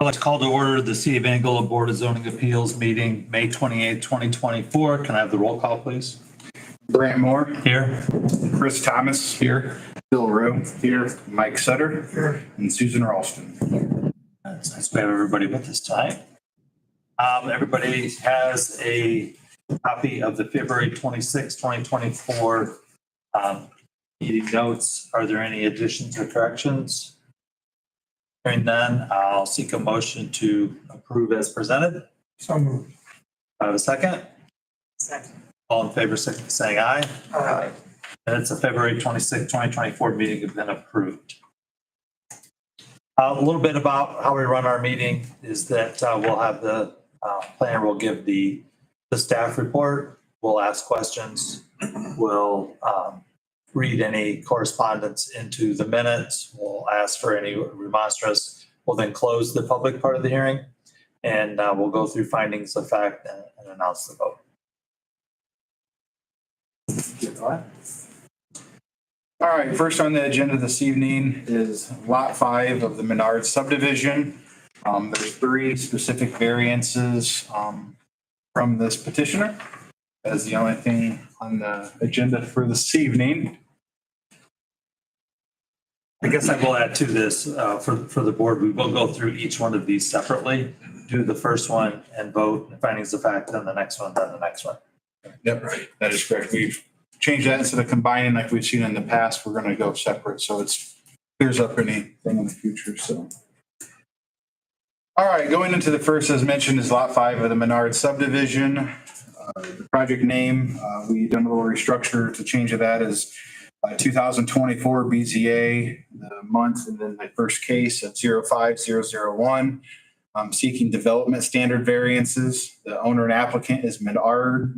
I'd like to call to order the City of Angola Board of Zoning Appeals meeting, May 28th, 2024. Can I have the roll call, please? Brant Moore. Here. Chris Thomas. Here. Bill Rowe. Here. Mike Sutter. Here. And Susan Ralston. It's nice to have everybody with us tonight. Everybody has a copy of the February 26, 2024 meeting notes. Are there any additions or corrections? Hearing none, I'll seek a motion to approve as presented. So moved. I have a second. Second. All in favor, saying aye. Aye. Minutes of February 26, 2024 meeting have been approved. A little bit about how we run our meeting is that we'll have the planner will give the staff report. We'll ask questions. We'll read any correspondence into the minutes. We'll ask for any remonstrance. We'll then close the public part of the hearing, and we'll go through findings of fact and announce the vote. All right, first on the agenda this evening is Lot 5 of the Menard subdivision. There's 3 specific variances from this petitioner. That's the only thing on the agenda for this evening. I guess I will add to this for the board. We will go through each one of these separately, do the first one and vote findings of fact, then the next one, then the next one. Yep, right. That is correct. We've changed that instead of combining like we've seen in the past. We're going to go separate, so it's clears up anything in the future. So, all right, going into the first, as mentioned, is Lot 5 of the Menard subdivision. The project name, we done a little restructure to change that is 2024 BZA, the month, and then the first case at 05001. Seeking development standard variances. The owner and applicant is Menard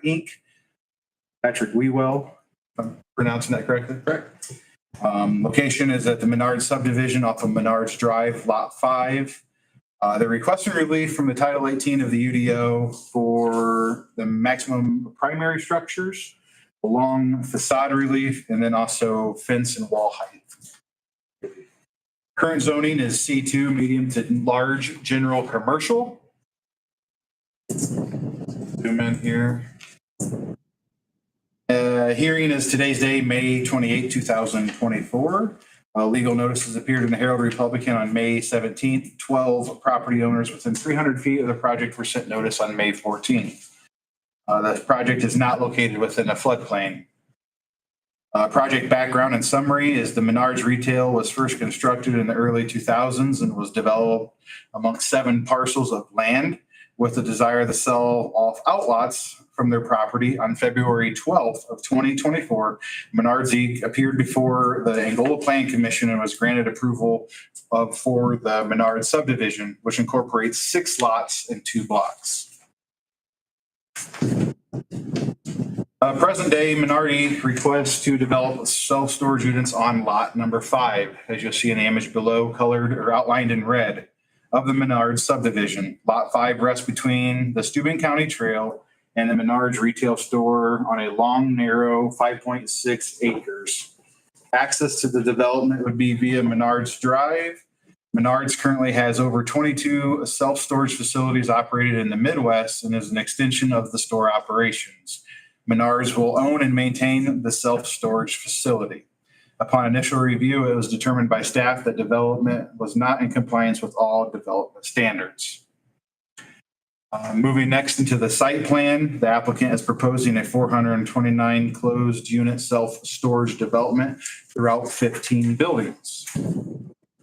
Inc. Patrick Wewell, if I'm pronouncing that correctly. Correct. Location is at the Menard subdivision off of Menards Drive, Lot 5. They're requesting relief from the Title 18 of the UDO for the maximum primary structures, along facade relief, and then also fence and wall height. Current zoning is C2, medium to large general commercial. Zoom in here. Hearing is today's day, May 28, 2024. Legal notices appeared in the Herald Republican on May 17th. 12 property owners within 300 feet of the project were sent notice on May 14th. The project is not located within a floodplain. Project background and summary is the Menards retail was first constructed in the early 2000s and was developed amongst 7 parcels of land with the desire to sell off outlots from their property. On February 12th of 2024, Menards Inc. appeared before the Angola Plan Commission and was granted approval for the Menard subdivision, which incorporates 6 lots and 2 blocks. Present day, Menardi requests to develop self-storage units on lot number 5, as you'll see in the image below, colored or outlined in red, of the Menard subdivision. Lot 5 rests between the Steuben County Trail and the Menards retail store on a long, narrow 5.6 acres. Access to the development would be via Menards Drive. Menards currently has over 22 self-storage facilities operated in the Midwest and is an extension of the store operations. Menards will own and maintain the self-storage facility. Upon initial review, it was determined by staff that development was not in compliance with all development standards. Moving next into the site plan, the applicant is proposing a 429 closed unit self-storage development throughout 15 buildings.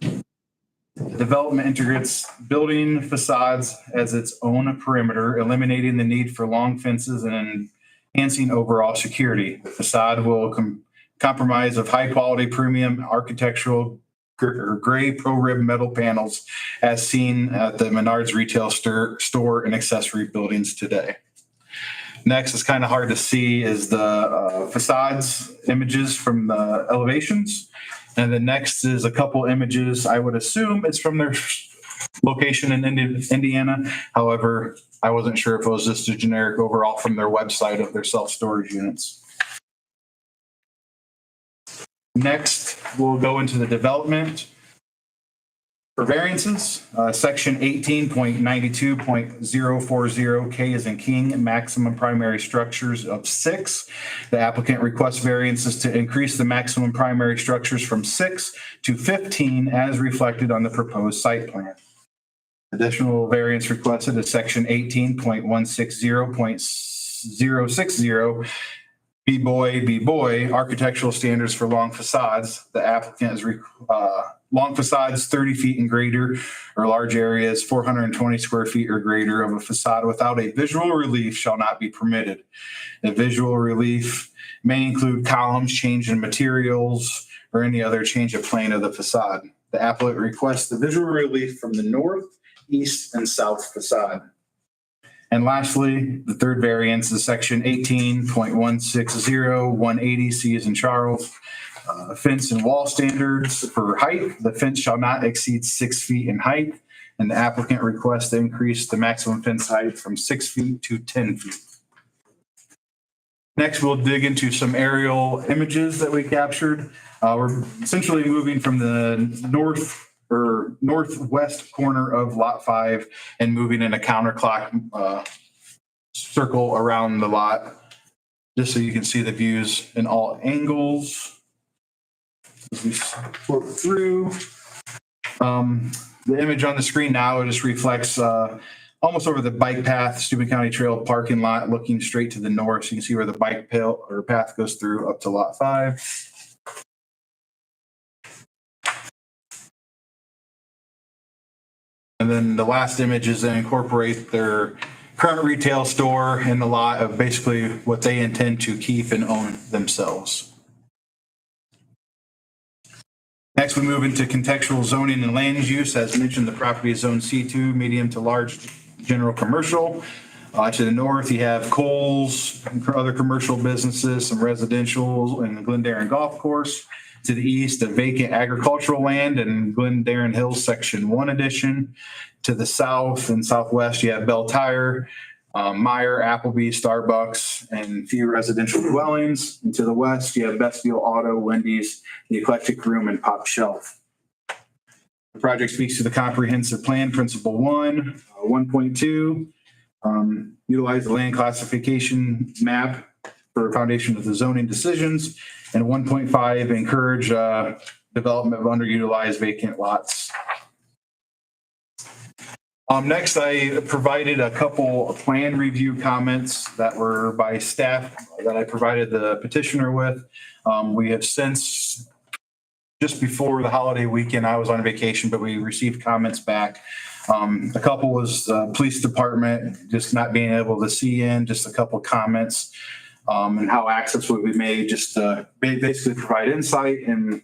The development integrates building facades as its own perimeter, eliminating the need for long fences and enhancing overall security. The facade will comprise of high-quality premium architectural or gray pro-rib metal panels as seen at the Menards retail store and accessory buildings today. Next, it's kind of hard to see is the facades images from the elevations. And the next is a couple images. I would assume it's from their location in Indiana. However, I wasn't sure if it was just a generic overall from their website of their self-storage units. Next, we'll go into the development. For variances, section 18.92.040 K is in king, maximum primary structures of 6. The applicant requests variances to increase the maximum primary structures from 6 to 15 as reflected on the proposed site plan. Additional variance requested is section 18.160.060 B-boy, architectural standards for long facades. The applicant is long facades 30 feet and greater or large areas 420 square feet or greater of a facade without a visual relief shall not be permitted. The visual relief may include columns, change in materials, or any other change of plane of the facade. The applicant requests the visual relief from the north, east, and south facade. And lastly, the third variance is section 18.160.180 C as in Charles. Fence and wall standards for height. The fence shall not exceed 6 feet in height, and the applicant requests to increase the maximum fence height from 6 feet to 10 feet. Next, we'll dig into some aerial images that we captured. We're essentially moving from the northwest corner of lot 5 and moving in a counterclock circle around the lot, just so you can see the views in all angles. As we work through, the image on the screen now just reflects almost over the bike path, Steuben County Trail parking lot, looking straight to the north. So you can see where the bike path goes through up to lot 5. And then the last images that incorporate their current retail store in the lot of basically what they intend to keep and own themselves. Next, we move into contextual zoning and land use. As mentioned, the property is zone C2, medium to large general commercial. To the north, you have Kohl's, other commercial businesses, some residential, and the Glendarren Golf Course. To the east, a vacant agricultural land and Glendarren Hills Section 1 addition. To the south and southwest, you have Bell Tire, Meyer, Applebee's, Starbucks, and few residential dwellings. And to the west, you have Bestfield Auto, Wendy's, the Eclectic Room, and Pop Shelf. The project speaks to the comprehensive plan, principle 1, 1.2, utilize the land classification map for foundation of the zoning decisions, and 1.5, encourage development of underutilized vacant lots. Next, I provided a couple of plan review comments that were by staff that I provided the petitioner with. We have since, just before the holiday weekend, I was on vacation, but we received comments back. A couple was police department, just not being able to see in, just a couple of comments, and how access would be made, just to basically provide insight and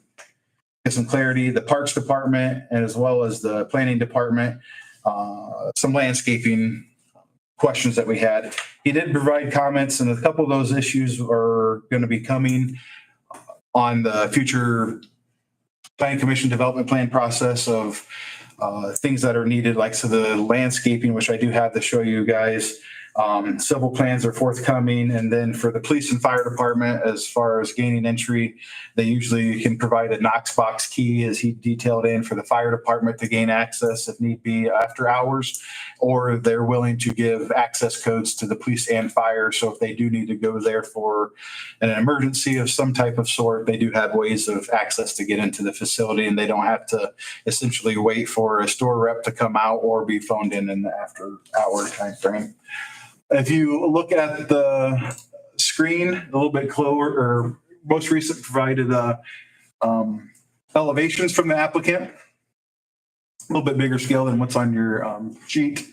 get some clarity. The parks department, as well as the planning department, some landscaping questions that we had. He did provide comments, and a couple of those issues are going to be coming on the future planning commission development plan process of things that are needed, like so the landscaping, which I do have to show you guys. Civil plans are forthcoming. And then for the police and fire department, as far as gaining entry, they usually can provide a Knox box key, as he detailed in, for the fire department to gain access if need be after hours, or they're willing to give access codes to the police and fire. So if they do need to go there for an emergency of some type of sort, they do have ways of access to get into the facility, and they don't have to essentially wait for a store rep to come out or be phoned in the after hour time frame. If you look at the screen a little bit closer, or most recent provided elevations from the applicant, a little bit bigger scale than what's on your sheet.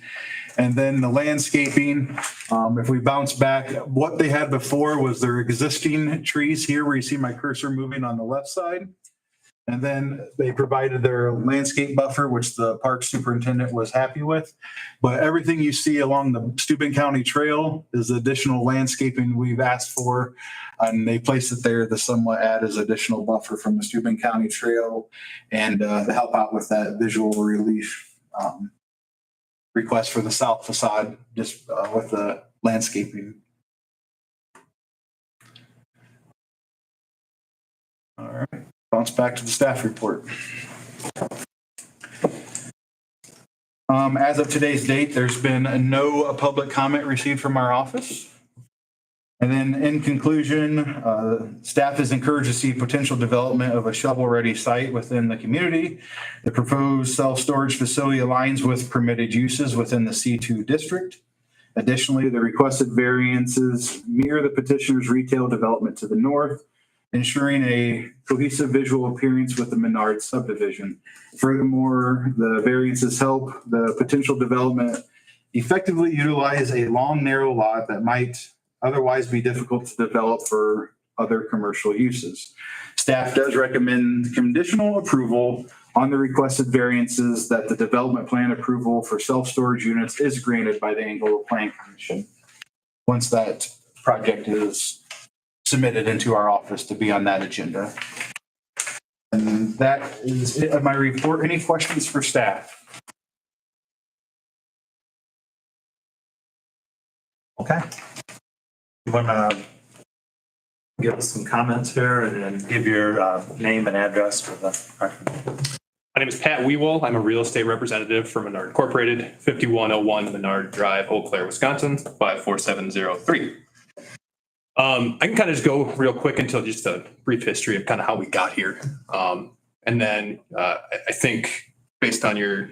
And then the landscaping, if we bounce back, what they had before was their existing trees here where you see my cursor moving on the left side. And then they provided their landscape buffer, which the park superintendent was happy with. But everything you see along the Steuben County Trail is additional landscaping we've asked for. And they placed it there to somewhat add as additional buffer from the Steuben County Trail and to help out with that visual relief request for the south facade, just with the landscaping. All right. Bounce back to the staff report. As of today's date, there's been no public comment received from our office. And then in conclusion, staff is encouraged to see potential development of a shovel-ready site within the community. The proposed self-storage facility aligns with permitted uses within the C2 district. Additionally, the requested variances mirror the petitioner's retail development to the north, ensuring a cohesive visual appearance with the Menard subdivision. Furthermore, the variances help the potential development effectively utilize a long, narrow lot that might otherwise be difficult to develop for other commercial uses. Staff does recommend conditional approval on the requested variances that the development plan approval for self-storage units is granted by the Angola Plan Commission once that project is submitted into our office to be on that agenda. And that is it of my report. Any questions for staff? Okay. You want to give us some comments here and then give your name and address for the record? My name is Pat Wewell. I'm a real estate representative for Menard Incorporated, 5101 Menard Drive, Eau Claire, Wisconsin, 54703. I can kind of just go real quick into just a brief history of kind of how we got here. And then I think based on your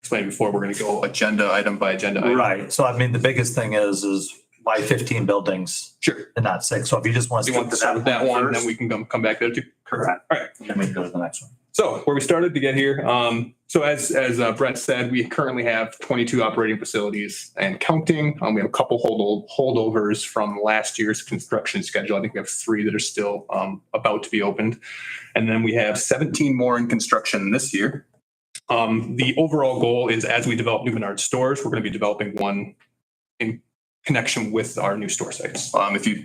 explaining before, we're going to go agenda item by agenda item. Right. So I mean, the biggest thing is why 15 buildings Sure. and not 6? So if you just want to You want to start with that one, and then we can come back there too. Correct. All right. Then we can go to the next one. So where we started to get here, so as Brent said, we currently have 22 operating facilities and counting. We have a couple holdovers from last year's construction schedule. I think we have 3 that are still about to be opened. And then we have 17 more in construction this year. The overall goal is as we develop new Menard stores, we're going to be developing one in connection with our new store sites. If you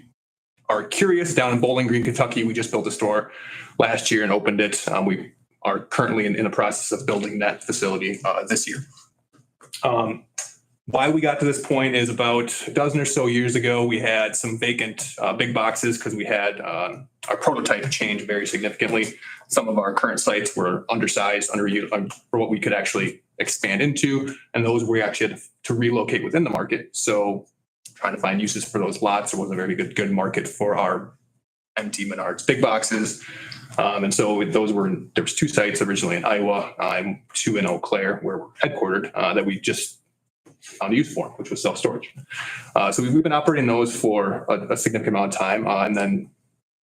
are curious, down in Bowling Green, Kentucky, we just built a store last year and opened it. We are currently in the process of building that facility this year. Why we got to this point is about a dozen or so years ago, we had some vacant big boxes because we had our prototype change very significantly. Some of our current sites were undersized, for what we could actually expand into, and those we actually had to relocate within the market. So trying to find uses for those lots, there wasn't a very good market for our empty Menards big boxes. And so there was 2 sites originally in Iowa and 2 in Eau Claire where we're headquartered that we just found a use for, which was self-storage. So we've been operating those for a significant amount of time. And then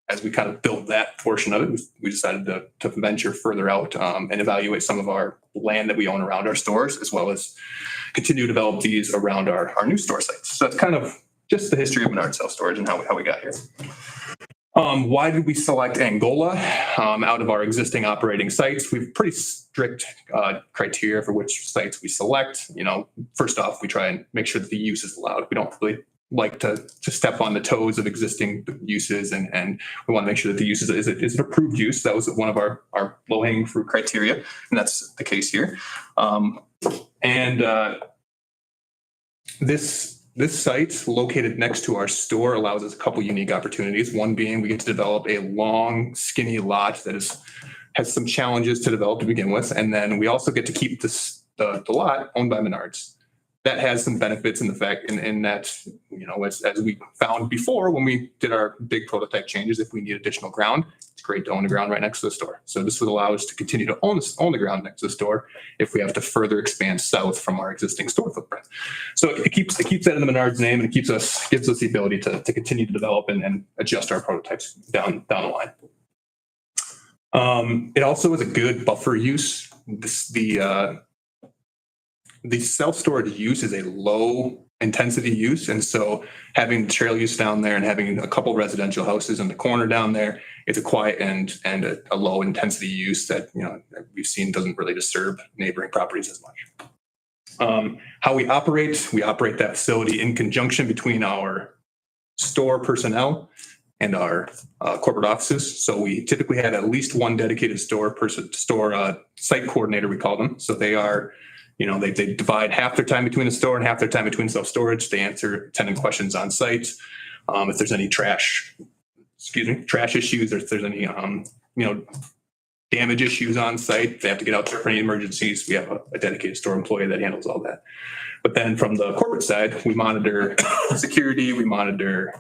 as we kind of built that portion of it, we decided to venture further out and evaluate some of our land that we own around our stores, as well as continue to develop these around our new store sites. So that's kind of just the history of Menard self-storage and how we got here. Why did we select Angola out of our existing operating sites? We have pretty strict criteria for which sites we select. First off, we try and make sure that the use is allowed. We don't really like to step on the toes of existing uses, and we want to make sure that the use is an approved use. That was one of our low-hanging fruit criteria, and that's the case here. This site located next to our store allows us a couple unique opportunities. One being we get to develop a long, skinny lot that has some challenges to develop to begin with. And then we also get to keep the lot owned by Menards. That has some benefits in the fact in that, as we found before when we did our big prototype changes, if we need additional ground, it's great to own the ground right next to the store. So this would allow us to continue to own the ground next to the store if we have to further expand south from our existing store footprint. So it keeps that in the Menards name, and it gives us the ability to continue to develop and adjust our prototypes down the line. It also is a good buffer use. The self-storage use is a low intensity use. And so having the trail use down there and having a couple residential houses in the corner down there, it's a quiet and a low intensity use that, we've seen doesn't really disturb neighboring properties as much. How we operate that facility in conjunction between our store personnel and our corporate offices. So we typically have at least one dedicated store site coordinator, we call them. So they are, they divide half their time between the store and half their time between self-storage. They answer tenant questions on site. If there's any trash issues, or if there's any, damage issues on site, they have to get out there for any emergencies. We have a dedicated store employee that handles all that. But then from the corporate side, we monitor security, we monitor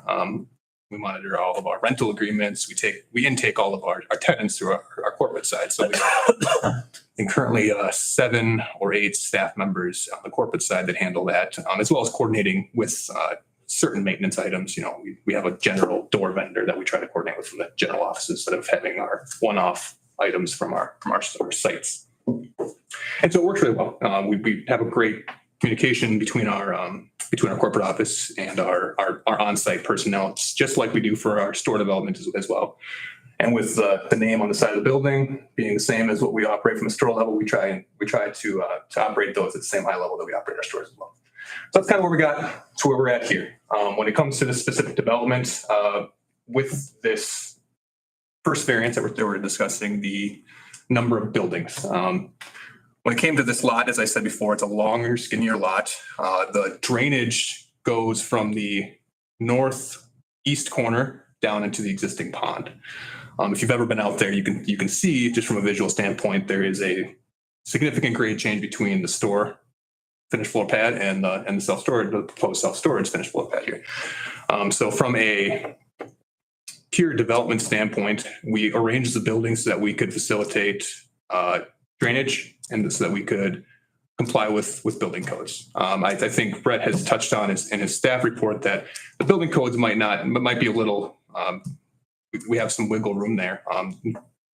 all of our rental agreements. We intake all of our tenants through our corporate side. So we and currently 7 or 8 staff members on the corporate side that handle that, as well as coordinating with certain maintenance items. We have a general door vendor that we try to coordinate with from the general office instead of having our one-off items from our sites. And so it works really well. We have a great communication between our corporate office and our on-site personnel. It's just like we do for our store development as well. And with the name on the side of the building being the same as what we operate from a store level, we try to operate those at the same high level that we operate our stores as well. So that's kind of where we got to where we're at here. When it comes to the specific development, with this first variance that we're discussing, the number of buildings. When it came to this lot, as I said before, it's a longer, skinnier lot. The drainage goes from the northeast corner down into the existing pond. If you've ever been out there, you can see just from a visual standpoint, there is a significant grade change between the store finished floor pad and the self-storage, the proposed self-storage finished floor pad here. So from a pure development standpoint, we arranged the building so that we could facilitate drainage and so that we could comply with building codes. I think Brett has touched on in his staff report that the building codes might be a little, we have some wiggle room there.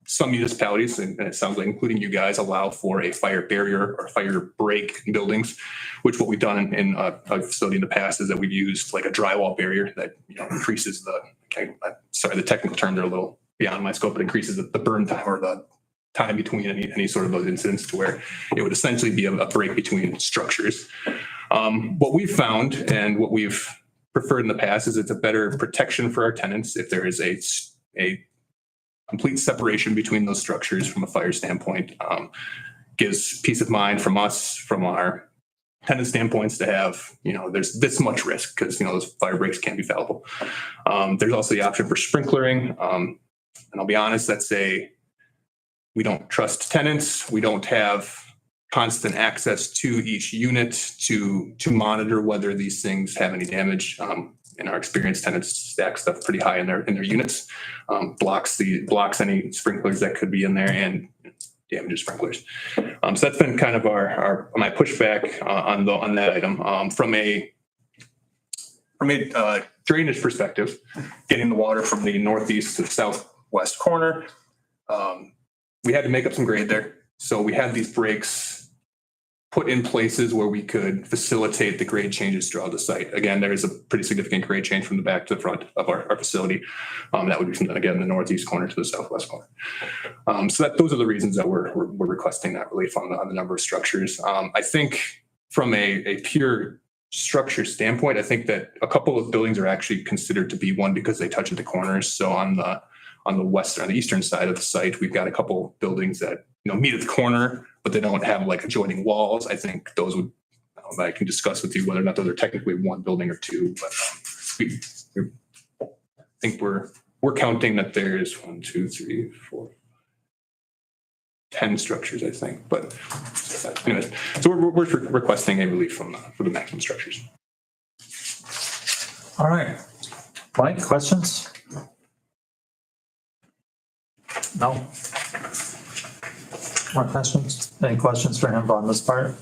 Some municipalities, and it sounds like including you guys, allow for a fire barrier or fire break in buildings, which what we've done in a facility in the past is that we've used like a drywall barrier that increases the technical terms are a little beyond my scope, but increases the burn time or the time between any sort of those incidents to where it would essentially be a break between structures. What we've found and what we've preferred in the past is it's a better protection for our tenants if there is a complete separation between those structures from a fire standpoint. Gives peace of mind from us, from our tenant standpoints to have, there's this much risk because, those fire breaks can be fallible. There's also the option for sprinklering. And I'll be honest, we don't trust tenants. We don't have constant access to each unit to monitor whether these things have any damage. In our experience, tenants stack stuff pretty high in their units, blocks any sprinklers that could be in there and damages sprinklers. So that's been kind of my pushback on that item. From a drainage perspective, getting the water from the northeast to the southwest corner, we had to make up some grade there. So we had these breaks put in places where we could facilitate the grade changes throughout the site. Again, there is a pretty significant grade change from the back to the front of our facility. That would be from, again, the northeast corner to the southwest corner. So those are the reasons that we're requesting that relief on the number of structures. I think from a pure structure standpoint, I think that a couple of buildings are actually considered to be one because they touch at the corners. So on the eastern side of the site, we've got a couple buildings that meet at the corner, but they don't have like adjoining walls. I think those would, I can discuss with you whether or not those are technically one building or two, but I think we're counting that there's 1, 2, 3, 4, 10 structures, I think. But anyways, so we're requesting a relief for the maximum structures. All right. Mike, questions? No? More questions? Any questions for him on this part?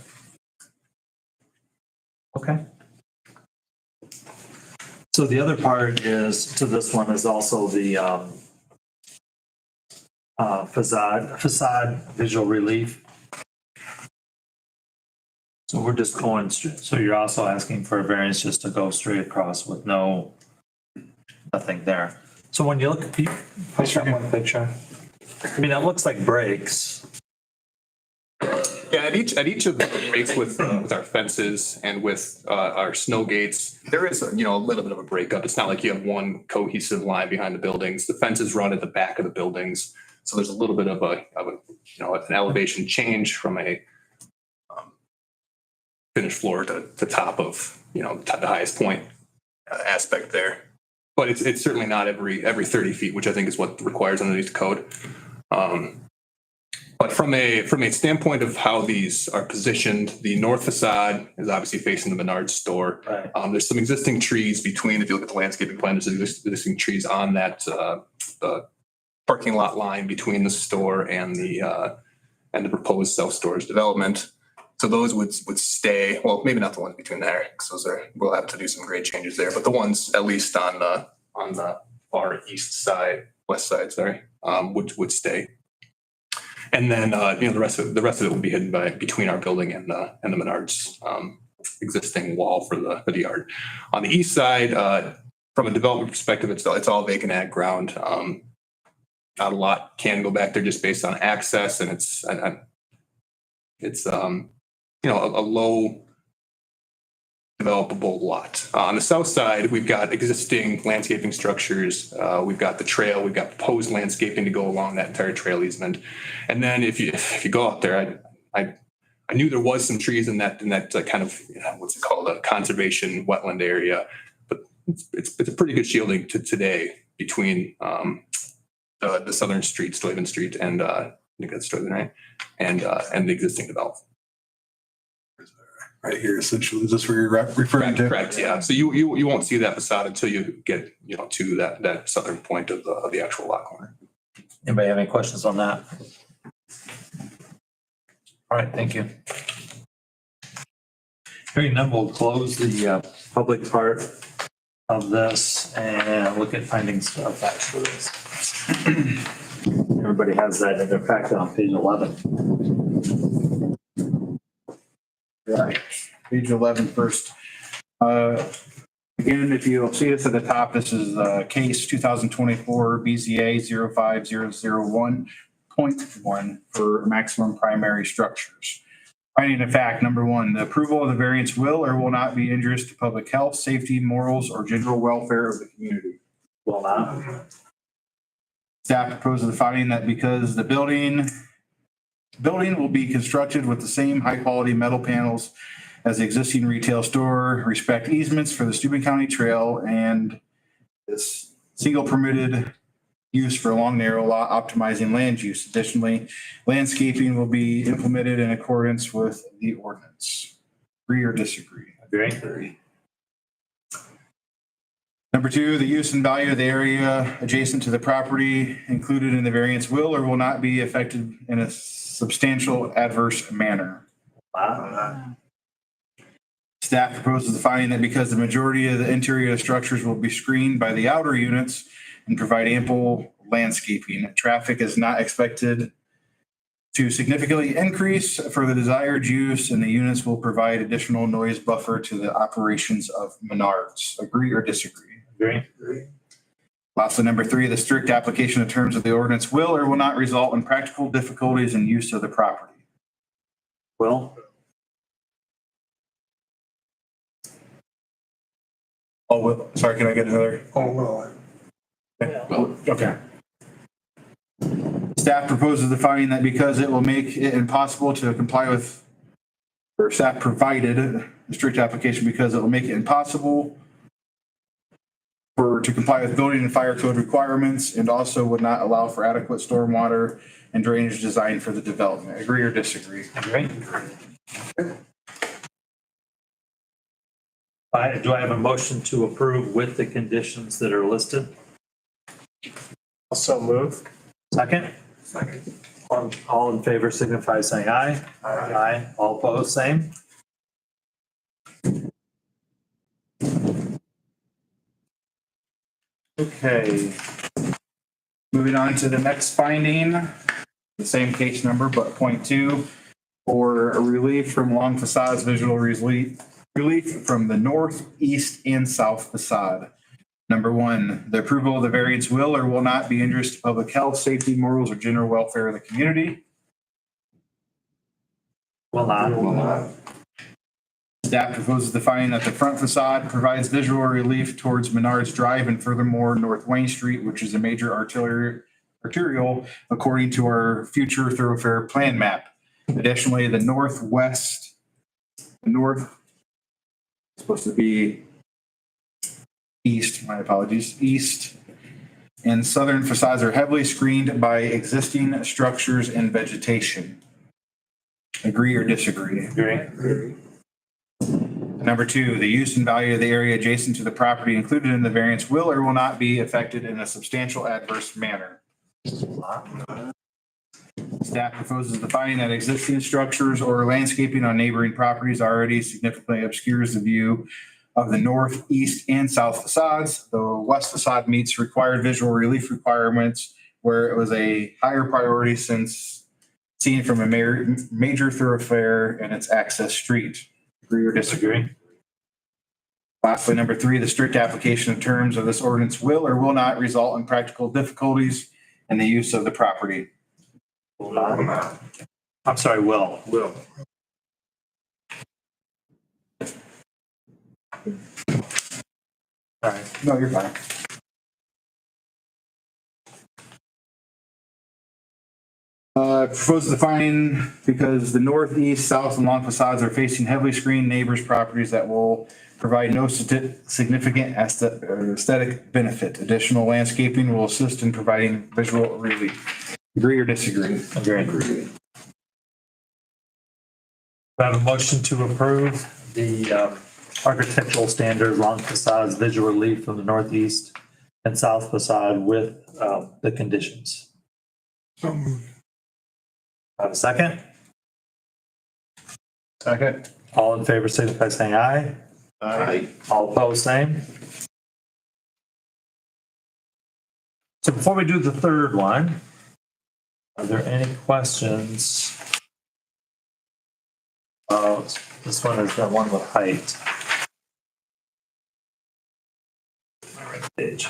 Okay. So the other part to this one is also the facade visual relief. So we're just going straight. So you're also asking for a variance just to go straight across with nothing there. So when you look at one picture, I mean, that looks like breaks. Yeah, at each of the breaks with our fences and with our snow gates, there is a little bit of a breakup. It's not like you have one cohesive line behind the buildings. The fences run at the back of the buildings, so there's a little bit of an elevation change from a finished floor to top of the highest point aspect there. But it's certainly not every 30 feet, which I think is what requires underneath the code. But from a standpoint of how these are positioned, the north facade is obviously facing the Menards store. Right. There's some existing trees between, if you look at the landscaping plan, there's existing trees on that the parking lot line between the store and the proposed self-storage development. So those would stay, well, maybe not the ones between there, because we'll have to do some grade changes there, but the ones at least on the far east side, west side, sorry, would stay. And then, the rest of it would be hidden between our building and the Menards existing wall for the yard. On the east side, from a development perspective, it's all vacant ag ground. Not a lot can go back there just based on access, and it's a low developable lot. On the south side, we've got existing landscaping structures. We've got the trail. We've got proposed landscaping to go along that entire trail easement. And then if you go out there, I knew there was some trees in that kind of, what's it called, a conservation wetland area, but it's a pretty good shielding to today between the southern street, Stuyvesant Street, and I think that's Stuyvesant, right? And the existing development. Right here, essentially, is this where you're referring to? Correct, yeah. So you won't see that facade until you get, to that southern point of the actual lot corner. Anybody have any questions on that? All right, thank you. Hearing none, we'll close the public part of this and look at findings of facts for this. Everybody has that in their packet on page 11. Right, page 11 first. Again, if you'll see this at the top, this is case 2024 BZA 05001.1 for maximum primary structures. Finding of fact, number one, the approval of the variance will or will not be injurious to public health, safety, morals, or general welfare of the community. Will not. Staff proposes the finding that because the building will be constructed with the same high-quality metal panels as the existing retail store, respect easements for the Steuben County Trail, and this single permitted use for a long, narrow lot optimizing land use. Additionally, landscaping will be implemented in accordance with the ordinance. Agree or disagree? Agree. Number two, the use and value of the area adjacent to the property included in the variance will or will not be affected in a substantial adverse manner. Staff proposes the finding that because the majority of the interior of the structures will be screened by the outer units and provide ample landscaping, traffic is not expected to significantly increase for the desired use, and the units will provide additional noise buffer to the operations of Menards. Agree or disagree? Agree. Lastly, number three, the strict application of terms of the ordinance will or will not result in practical difficulties in use of the property. Will? Oh, will. Sorry, can I get another? Oh, well. Okay. Staff proposes the finding that because it will make it impossible to comply with, or staff provided a strict application because it will make it impossible to comply with building and fire code requirements, and also would not allow for adequate stormwater and drainage design for the development. Agree or disagree? Agree. Do I have a motion to approve with the conditions that are listed? Also move. Second? Second. All in favor signify by saying aye. Aye. All opposed, same. Okay. Moving on to the next finding, the same case number, but .2 for a relief from long facades, visual relief from the north, east, and south facade. Number one, the approval of the variance will or will not be injurious to public health, safety, morals, or general welfare of the community. Will not. Staff proposes the finding that the front facade provides visual relief towards Menards Drive and furthermore North Wayne Street, which is a major arterial according to our future thoroughfare plan map. Additionally, the north supposed to be east, my apologies, east and southern facades are heavily screened by existing structures and vegetation. Agree or disagree? Agree. Number two, the use and value of the area adjacent to the property included in the variance will or will not be affected in a substantial adverse manner. Staff proposes the finding that existing structures or landscaping on neighboring properties already significantly obscures the view of the north, east, and south facades. The west facade meets required visual relief requirements where it was a higher priority since seen from a major thoroughfare and its access street. Agree or disagree? Lastly, number three, the strict application of terms of this ordinance will or will not result in practical difficulties in the use of the property. I'm sorry, Will. All right. No, you're fine. Proposes the finding because the north, east, south, and long facades are facing heavily screened neighbors' properties that will provide no significant aesthetic benefit. Additional landscaping will assist in providing visual relief. Agree or disagree? Agree. I have a motion to approve the architectural standard long facades visual relief from the northeast and south facade with the conditions. Have a second? Second. All in favor, signify by saying aye. Aye. All opposed, same. So before we do the third one, are there any questions? This one is the one with height. Page.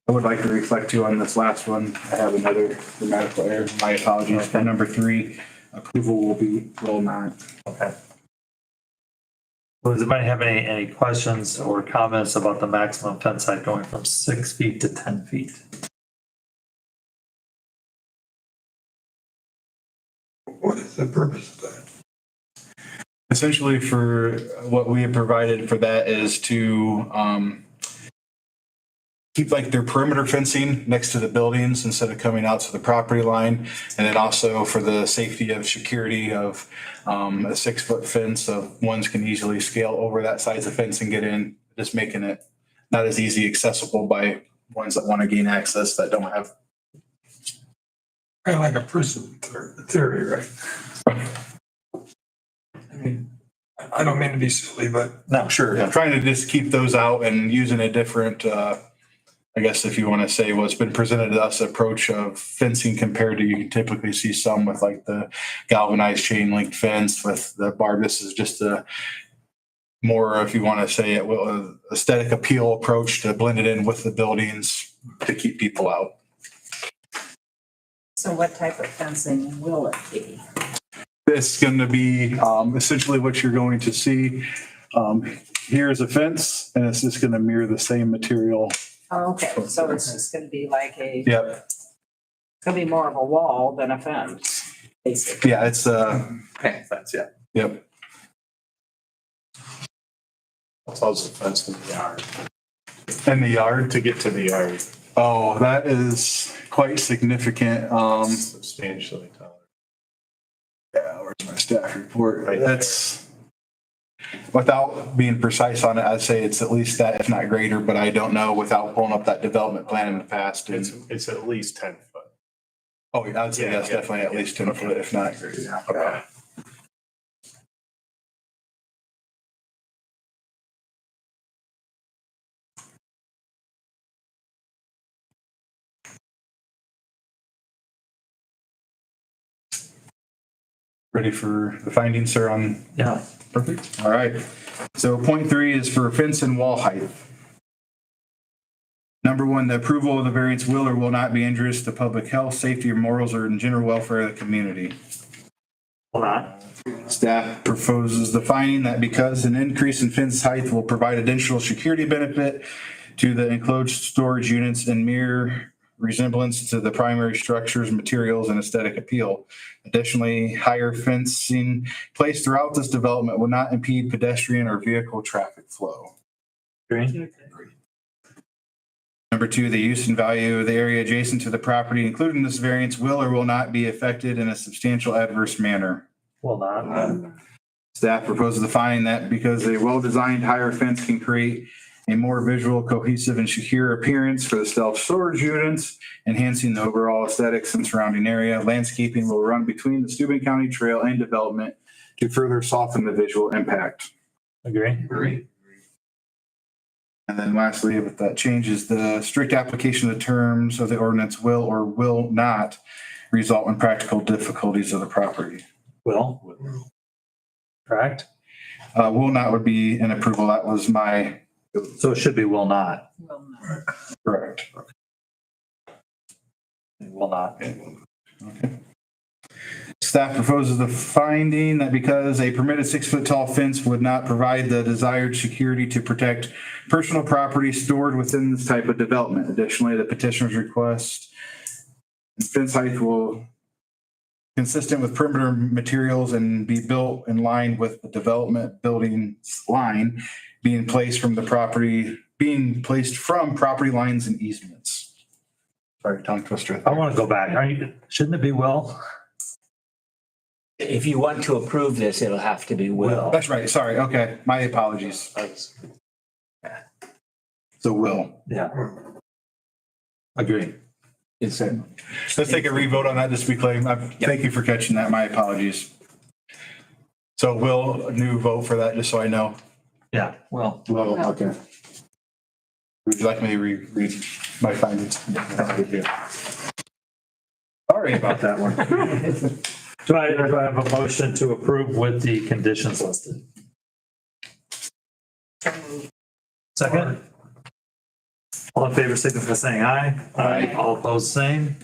I would like to reflect too on this last one. I have another grammatical error. My apologies. For number three, approval will not. Okay. Well, does anybody have any questions or comments about the maximum fence height going from 6 feet to 10 feet? What is the purpose of that? Essentially, for what we have provided for that is to keep like their perimeter fencing next to the buildings instead of coming out to the property line. And then also for the safety of security of a 6-foot fence of ones can easily scale over that size of fence and get in, just making it not as easy accessible by ones that want to gain access that don't have. Kind of like a prison theory, right? I mean, I don't mean to be silly, but No, Sure. I'm trying to just keep those out and using a different, I guess if you want to say what's been presented to us approach of fencing compared to you can typically see some with like the galvanized chain link fence with the barb. This is just a more, if you want to say it, well, aesthetic appeal approach to blend it in with the buildings to keep people out. So what type of fencing will it be? It's going to be essentially what you're going to see. Here's a fence and it's just going to mirror the same material. Oh, okay, so it's just gonna be like Yep. it's gonna be more of a wall than a fence, basically. Yeah, it's Paint fence, yeah. yep. Close the fence in the yard In the yard. to get to the yard Oh, that is quite significant. substantially taller. Yeah, where's my staff report? Right there. That's without being precise on it, I'd say it's at least that, if not greater, but I don't know without pulling up that development plan in the past. And, It's at least 10 foot. oh, yeah, I'd say Yeah, that's yeah, definitely at yeah. least 10 foot, if not greater. Yeah. Okay. Ready for the findings, sir, on yeah. perfect? All right. So point three is for fence and wall height. Number one, the approval of the variance will or will not be injurious to public health, safety, or morals, or in general welfare of the community. Will not. Staff proposes the finding that because an increase in fence height will provide additional security benefit to the enclosed storage units and mere resemblance to the primary structures, materials, and aesthetic appeal. Additionally, higher fencing placed throughout this development will not impede pedestrian or vehicle traffic flow. Agree? Number two, the use and value of the area adjacent to the property, including this variance, will or will not be affected in a substantial adverse manner. Will not. Staff proposes the finding that because a well-designed higher fence can create a more visual, cohesive, and secure appearance for the self-storage units, enhancing the overall aesthetics and surrounding area, landscaping will run between the Steuben County Trail and development to further soften the visual impact. Agree? And then lastly, with that changes, the strict application of the terms of the ordinance will or will not result in practical difficulties of the property. Will. Correct? Will not would be an approval. That was my So it should be will not. correct. Will not. Okay. Staff proposes the finding that because a permitted 6-foot tall fence would not provide the desired security to protect personal property stored within this type of development. Additionally, the petitioner's request fence height will consistent with perimeter materials and be built in line with the development building line being placed from property lines and easements. Sorry, tongue twister. I want to go back. Shouldn't it be will? If you want to approve this, it'll have to be will. That's right. Sorry. Okay. My apologies. So will. Yeah. Agree. It's a, Let's take a revote on that this week. Thank you for catching that. My apologies. So will, a new vote for that, just so I know. Yeah, well. Will, okay. Would you like me to read my findings? Sorry about that one. Do I have a motion to approve with the conditions listed? Second? All in favor, signify by saying aye. Aye. All opposed, same.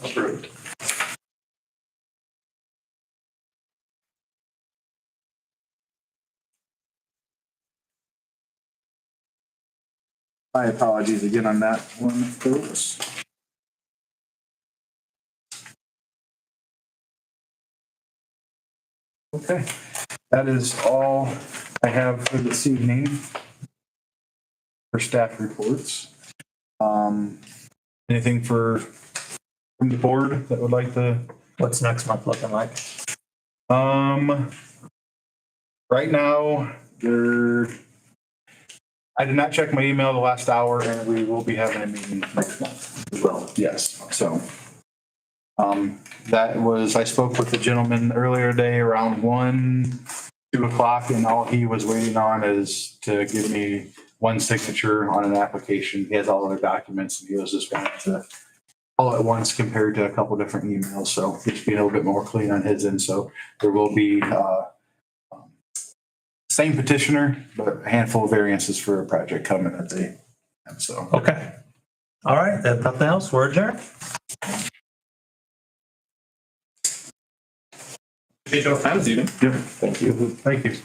Approved. My apologies again on that one, folks. Okay, that is all I have for this evening for staff reports. Anything from the board that would like to? What's next month looking like? Right now, I did not check my email the last hour, and we will be having a meeting next month as well. Yes, so. I spoke with the gentleman earlier today around 2 o'clock, and all he was waiting on is to give me one signature on an application. He has all other documents, and he was just wanting to all at once compared to a couple different emails. So just being a little bit more clean on his end. So there will be, same petitioner, but a handful of variances for a project coming that they have. So. Okay. All right, if nothing else, we're adjourned. Hey, Joe, time, Steven. Yep. Thank you. Thank you.